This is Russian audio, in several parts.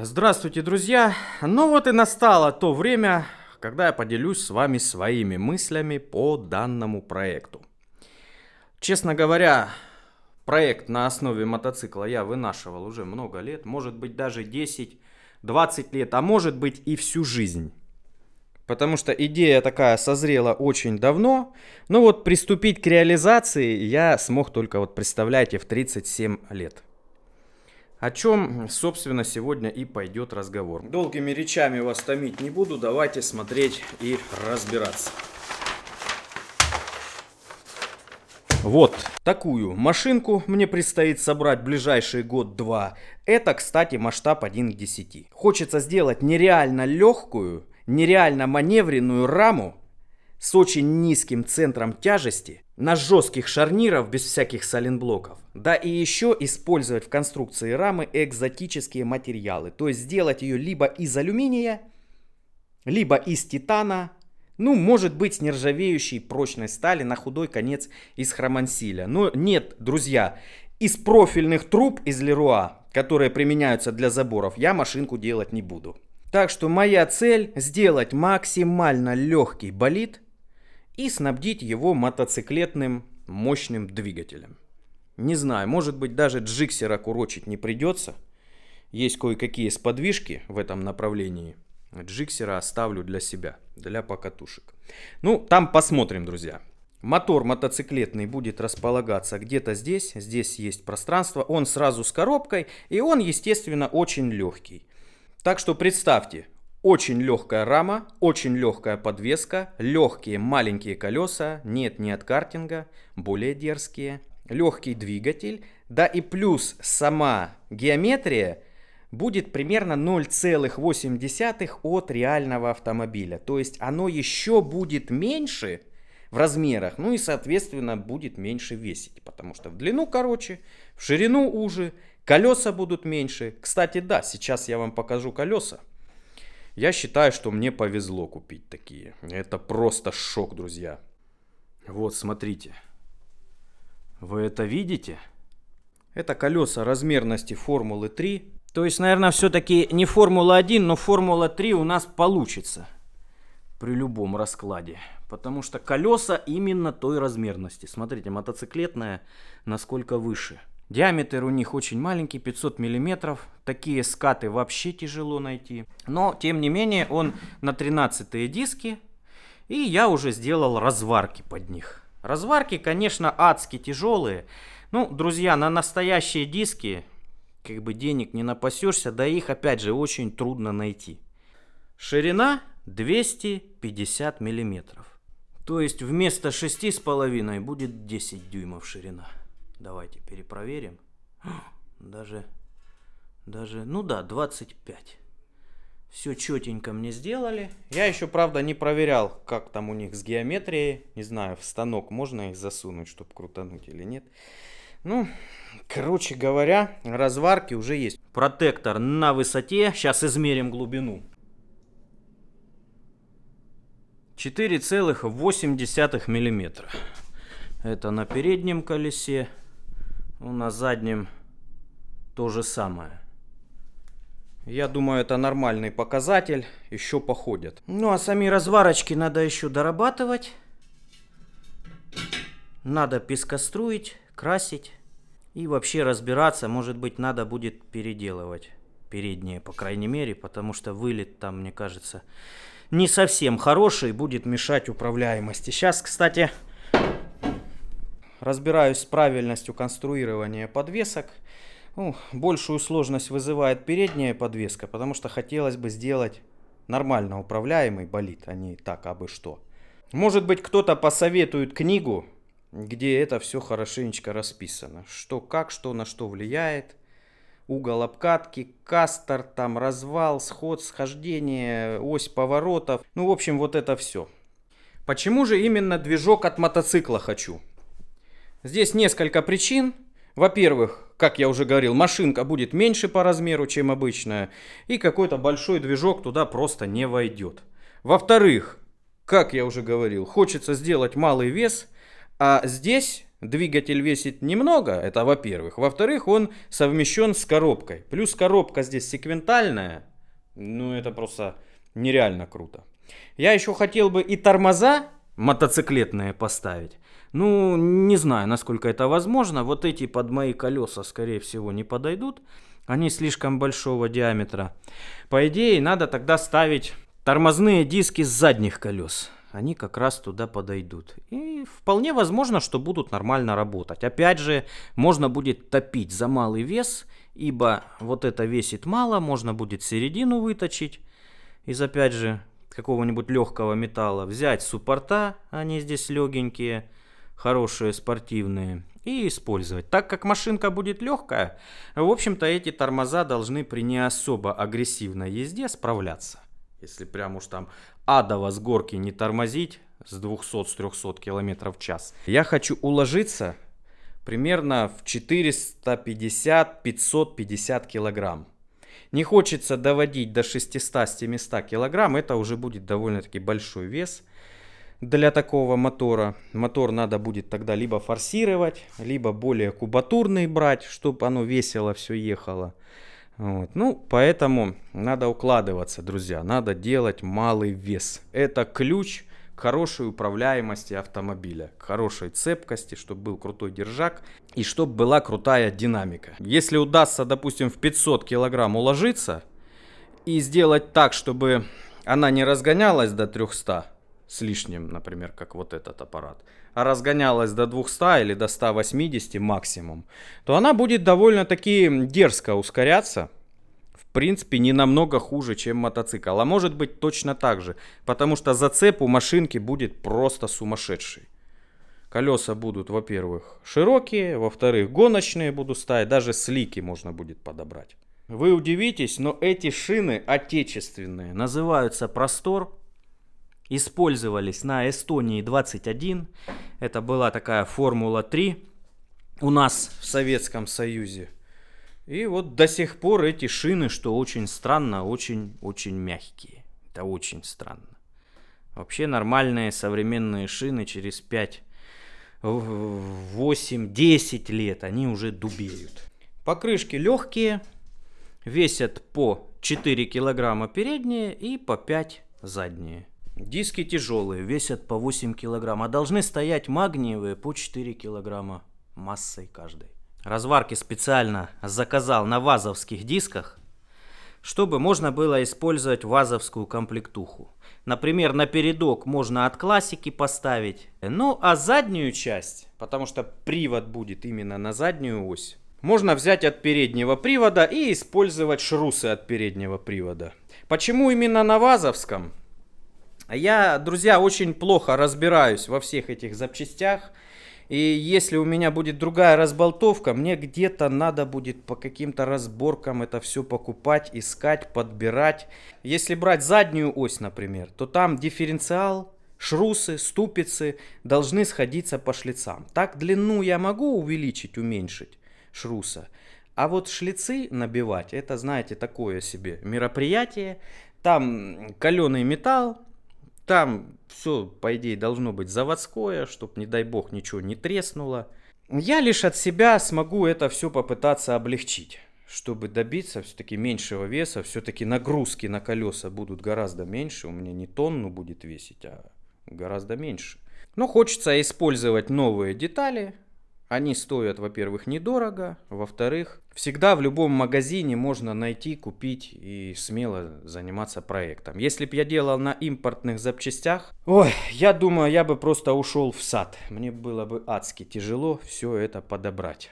Здравствуйте, друзья! Ну вот и настало то время, когда я поделюсь с вами своими мыслями по данному проекту. Честно говоря, проект на основе мотоцикла я вынашивал уже много лет, может быть даже 10-20 лет, а может быть и всю жизнь. Потому что идея такая созрела очень давно, но вот приступить к реализации я смог только, представляете, в 37 лет. О чем, собственно, сегодня и пойдет разговор. Долгими речами вас томить не буду, давайте смотреть и разбираться. Вот такую машинку мне предстоит собрать в ближайший год-два. Это, кстати, масштаб 1 к 10. Хочется сделать нереально легкую, нереально маневренную раму с очень низким центром тяжести, на жестких шарниров без всяких сайлентблоков. Да и еще использовать в конструкции рамы экзотические материалы. То есть сделать ее либо из алюминия, либо из титана, ну, может быть, с нержавеющей прочной стали, на худой конец из хромансиля. Но нет, друзья, из профильных труб из Леруа, которые применяются для заборов, я машинку делать не буду. Так что моя цель сделать максимально легкий болид и снабдить его мотоциклетным мощным двигателем. Не знаю, может быть даже джиксера курочить не придется. Есть кое-какие сподвижки в этом направлении. Джиксера оставлю для себя, для покатушек. Ну, там посмотрим, друзья. Мотор мотоциклетный будет располагаться где-то здесь. Здесь есть пространство. Он сразу с коробкой. И он, естественно, очень легкий. Так что представьте. Очень легкая рама, очень легкая подвеска, легкие маленькие колеса, нет, не от картинга, более дерзкие, легкий двигатель, да и плюс сама геометрия будет примерно 0,8 от реального автомобиля. То есть оно еще будет меньше в размерах, ну и соответственно будет меньше весить, потому что в длину короче, в ширину уже, колеса будут меньше. Кстати, да, сейчас я вам покажу колеса. Я считаю, что мне повезло купить такие. Это просто шок, друзья. Вот, смотрите. Вы это видите? Это колеса размерности Формулы 3. То есть, наверное, все-таки не Формула 1, но Формула 3 у нас получится. При любом раскладе. Потому что колеса именно той размерности. Смотрите, мотоциклетная насколько выше. Диаметр у них очень маленький, 500 мм. Такие скаты вообще тяжело найти. Но, тем не менее, он на 13-е диски. И я уже сделал разварки под них. Разварки, конечно, адски тяжелые. Ну, друзья, на настоящие диски как бы денег не напасешься. Да их, опять же, очень трудно найти. Ширина 250 мм. То есть вместо 6,5 будет 10 дюймов ширина. Давайте перепроверим. Даже, ну да, 25. Все четенько мне сделали. Я еще, правда, не проверял, как там у них с геометрией. Не знаю, в станок можно их засунуть, чтобы крутануть или нет. Ну, короче говоря, разварки уже есть. Протектор на высоте. Сейчас измерим глубину. 4,8 миллиметра. Это на переднем колесе. На заднем то же самое. Я думаю, это нормальный показатель. Еще походят. Ну, а сами разварочки надо еще дорабатывать. Надо пескоструить, красить. И вообще разбираться. Может быть, надо будет переделывать передние, по крайней мере. Потому что вылет там, мне кажется, не совсем хороший. Будет мешать управляемости. Сейчас, кстати, разбираюсь с правильностью конструирования подвесок. Ну, большую сложность вызывает передняя подвеска, потому что хотелось бы сделать нормально управляемый болид, а не так абы что. Может быть, кто-то посоветует книгу, где это все хорошенечко расписано. Что как, что на что влияет. Угол обкатки, кастер, там развал, сход, схождение, ось поворотов. Ну, в общем, вот это все. Почему же именно движок от мотоцикла хочу? Здесь несколько причин. Во-первых, как я уже говорил, машинка будет меньше по размеру, чем обычная. И какой-то большой движок туда просто не войдет. Во-вторых, как я уже говорил, хочется сделать малый вес. А здесь двигатель весит немного, это во-первых. Во-вторых, он совмещен с коробкой. Плюс коробка здесь секвентальная. Ну, это просто нереально круто. Я еще хотел бы и тормоза мотоциклетные поставить. Ну, не знаю, насколько это возможно. Вот эти под мои колеса, скорее всего, не подойдут. Они слишком большого диаметра. По идее, надо тогда ставить тормозные диски с задних колес. Они как раз туда подойдут. И вполне возможно, что будут нормально работать. Опять же, можно будет топить за малый вес, ибо вот это весит мало. Можно будет середину выточить из, опять же, какого-нибудь легкого металла. Взять суппорта, они здесь легенькие, хорошие, спортивные, и использовать. Так как машинка будет легкая, в общем-то эти тормоза должны при не особо агрессивной езде справляться. Если прям уж там адово с горки не тормозить с 200-300 км в час. Я хочу уложиться примерно в 450-550 килограмм. Не хочется доводить до 600-700 килограмм, это уже будет довольно-таки большой вес для такого мотора. Мотор надо будет тогда либо форсировать, либо более кубатурный брать, чтобы оно весело все ехало. Вот. Ну, поэтому надо укладываться, друзья, надо делать малый вес. Это ключ к хорошей управляемости автомобиля, к хорошей цепкости, чтобы был крутой держак и чтобы была крутая динамика. Если удастся, допустим, в 500 килограмм уложиться и сделать так, чтобы она не разгонялась до 300 с лишним, например, как вот этот аппарат, а разгонялась до 200 или до 180 максимум, то она будет довольно-таки дерзко ускоряться. В принципе, не намного хуже, чем мотоцикл. А может быть точно так же, потому что зацеп у машинки будет просто сумасшедший. Колеса будут, во-первых, широкие, во-вторых, гоночные будут ставить, даже слики можно будет подобрать. Вы удивитесь, но эти шины отечественные, называются Простор. Использовались на Эстонии 21. Это была такая Формула-3 у нас в Советском Союзе. И вот до сих пор эти шины, что очень странно, очень-очень мягкие. Это очень странно. Вообще нормальные современные шины через 5, 8, 10 лет, они уже дубеют. Покрышки легкие, весят по 4 килограмма передние и по 5 задние. Диски тяжелые, весят по 8 килограмм, а должны стоять магниевые по 4 килограмма массой каждой. Разварки специально заказал на вазовских дисках, чтобы можно было использовать вазовскую комплектуху. Например, на передок можно от классики поставить. Ну, а заднюю часть, потому что привод будет именно на заднюю ось, можно взять от переднего привода и использовать шрусы от переднего привода. Почему именно на вазовском? Я, друзья, очень плохо разбираюсь во всех этих запчастях. И если у меня будет другая разболтовка, мне где-то надо будет по каким-то разборкам это все покупать, искать, подбирать. Если брать заднюю ось, например, то там дифференциал, шрусы, ступицы должны сходиться по шлицам. Так длину я могу увеличить, уменьшить шруса. А вот шлицы набивать, это, знаете, такое себе мероприятие. Там каленый металл. Там все, по идее, должно быть заводское, чтобы, не дай бог, ничего не треснуло. Я лишь от себя смогу это все попытаться облегчить, чтобы добиться все-таки меньшего веса. Все-таки нагрузки на колеса будут гораздо меньше. У меня не тонну будет весить, а гораздо меньше. Но хочется использовать новые детали. Они стоят, во-первых, недорого, во-вторых, всегда в любом магазине можно найти, купить и смело заниматься проектом. Если бы я делал на импортных запчастях, я думаю, я бы просто ушел в сад. Мне было бы адски тяжело все это подобрать.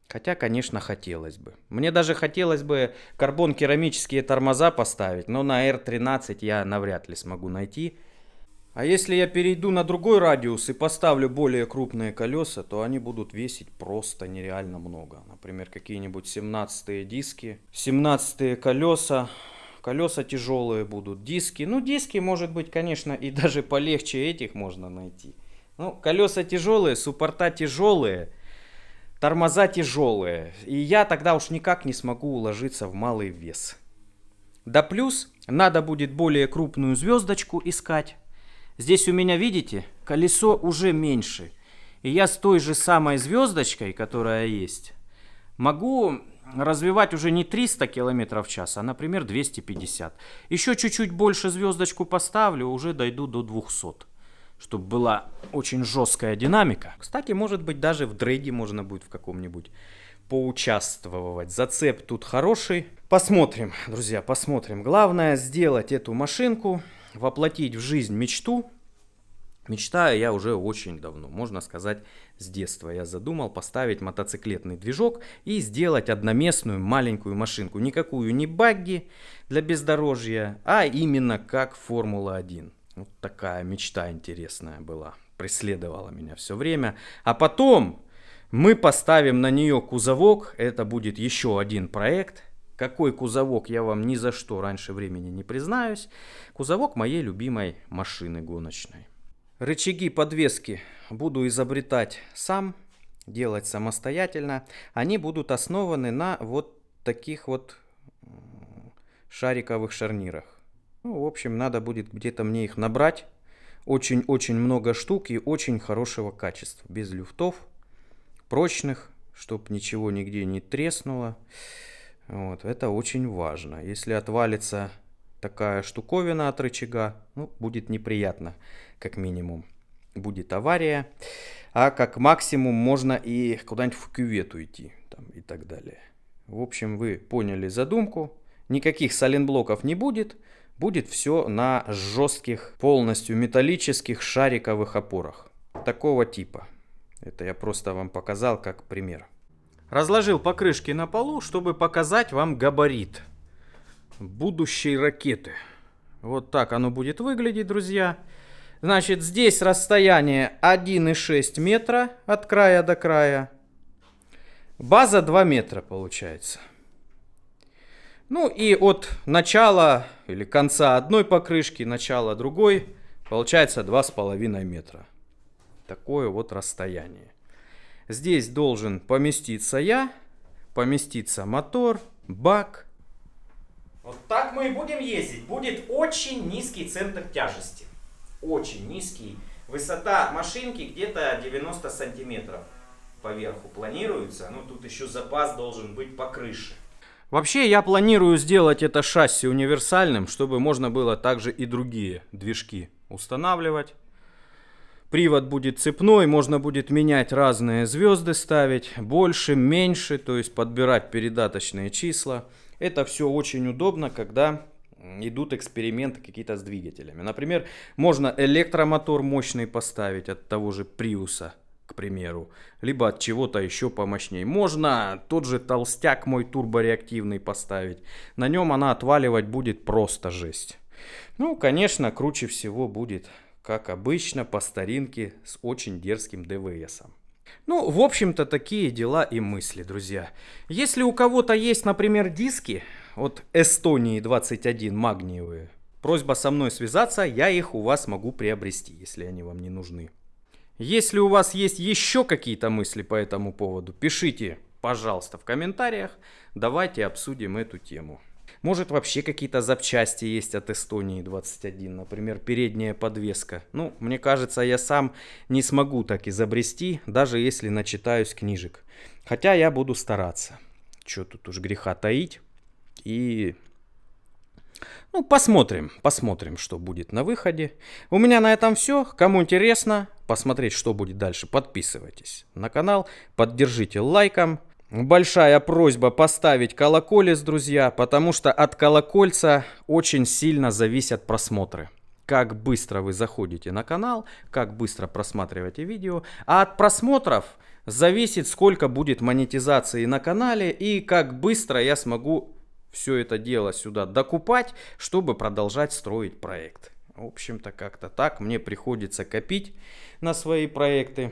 Хотя, конечно, хотелось бы. Мне даже хотелось бы карбон-керамические тормоза поставить, но на R13 я навряд ли смогу найти. А если я перейду на другой радиус и поставлю более крупные колеса, то они будут весить просто нереально много. Например, какие-нибудь 17-е диски, 17-е колеса. Колеса тяжелые будут, диски. Ну, диски, может быть, конечно, и даже полегче этих можно найти. Ну, колеса тяжелые, суппорта тяжелые, тормоза тяжелые. И я тогда уж никак не смогу уложиться в малый вес. Да плюс, надо будет более крупную звездочку искать. Здесь у меня, видите, колесо уже меньше. И я с той же самой звездочкой, которая есть, могу развивать уже не 300 км в час, а, например, 250. Еще чуть-чуть больше звездочку поставлю, уже дойду до 200. Чтобы была очень жесткая динамика. Кстати, может быть, даже в дрейде можно будет в каком-нибудь поучаствовать. Зацеп тут хороший. Посмотрим, друзья, посмотрим. Главное сделать эту машинку, воплотить в жизнь мечту. Мечтаю я уже очень давно, можно сказать, с детства. Я задумал поставить мотоциклетный движок и сделать одноместную маленькую машинку. Никакую не багги для бездорожья, а именно как Формула-1. Вот такая мечта интересная была, преследовала меня все время. А потом мы поставим на нее кузовок, это будет еще один проект. Какой кузовок, я вам ни за что раньше времени не признаюсь. Кузовок моей любимой машины гоночной. Рычаги подвески буду изобретать сам, делать самостоятельно. Они будут основаны на вот таких вот шариковых шарнирах. Ну, в общем, надо будет где-то мне их набрать. Очень-очень много штук и очень хорошего качества. Без люфтов, прочных, чтобы ничего нигде не треснуло. Вот, это очень важно. Если отвалится такая штуковина от рычага, ну, будет неприятно, как минимум. Будет авария, а как максимум можно и куда-нибудь в кювету идти там, и так далее. В общем, вы поняли задумку. Никаких сайлентблоков не будет. Будет все на жестких, полностью металлических шариковых опорах. Такого типа. Это я просто вам показал как пример. Разложил покрышки на полу, чтобы показать вам габарит будущей ракеты. Вот так оно будет выглядеть, друзья. Значит, здесь расстояние 1,6 метра от края до края. База 2 метра получается. Ну и от начала или конца одной покрышки, начала другой, получается 2,5 метра. Такое вот расстояние. Здесь должен поместиться я, поместиться мотор, бак. Вот так мы и будем ездить. Будет очень низкий центр тяжести. Очень низкий. Высота машинки где-то 90 сантиметров поверху планируется. Ну тут еще запас должен быть по крыше. Вообще я планирую сделать это шасси универсальным, чтобы можно было также и другие движки устанавливать. Привод будет цепной, можно будет менять разные звезды, ставить больше, меньше, то есть подбирать передаточные числа. Это все очень удобно, когда идут эксперименты какие-то с двигателями. Например, можно электромотор мощный поставить от того же Приуса, к примеру, либо от чего-то еще помощнее. Можно тот же толстяк мой турбореактивный поставить. На нем она отваливать будет просто жесть. Ну, конечно, круче всего будет, как обычно, по старинке с очень дерзким ДВСом. Ну, в общем-то, такие дела и мысли, друзья. Если у кого-то есть, например, диски от Эстонии 21 магниевые, просьба со мной связаться, я их у вас могу приобрести, если они вам не нужны. Если у вас есть еще какие-то мысли по этому поводу, пишите, пожалуйста, в комментариях. Давайте обсудим эту тему. Может, вообще какие-то запчасти есть от Эстонии 21, например, передняя подвеска. Ну, мне кажется, я сам не смогу так изобрести, даже если начитаюсь книжек. Хотя я буду стараться. Что тут уж греха таить. И... ну, посмотрим, что будет на выходе. У меня на этом все. Кому интересно посмотреть, что будет дальше, подписывайтесь на канал, поддержите лайком. Большая просьба поставить колоколец, друзья, потому что от колокольца очень сильно зависят просмотры. Как быстро вы заходите на канал, как быстро просматриваете видео. А от просмотров зависит, сколько будет монетизации на канале и как быстро я смогу все это дело сюда докупать, чтобы продолжать строить проект. В общем-то, как-то так. Мне приходится копить на свои проекты.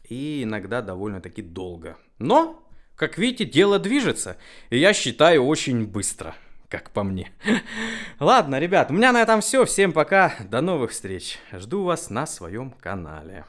И иногда довольно-таки долго. Но, как видите, дело движется. И я считаю, очень быстро, как по мне. Ладно, ребят, у меня на этом все. Всем пока. До новых встреч. Жду вас на своем канале.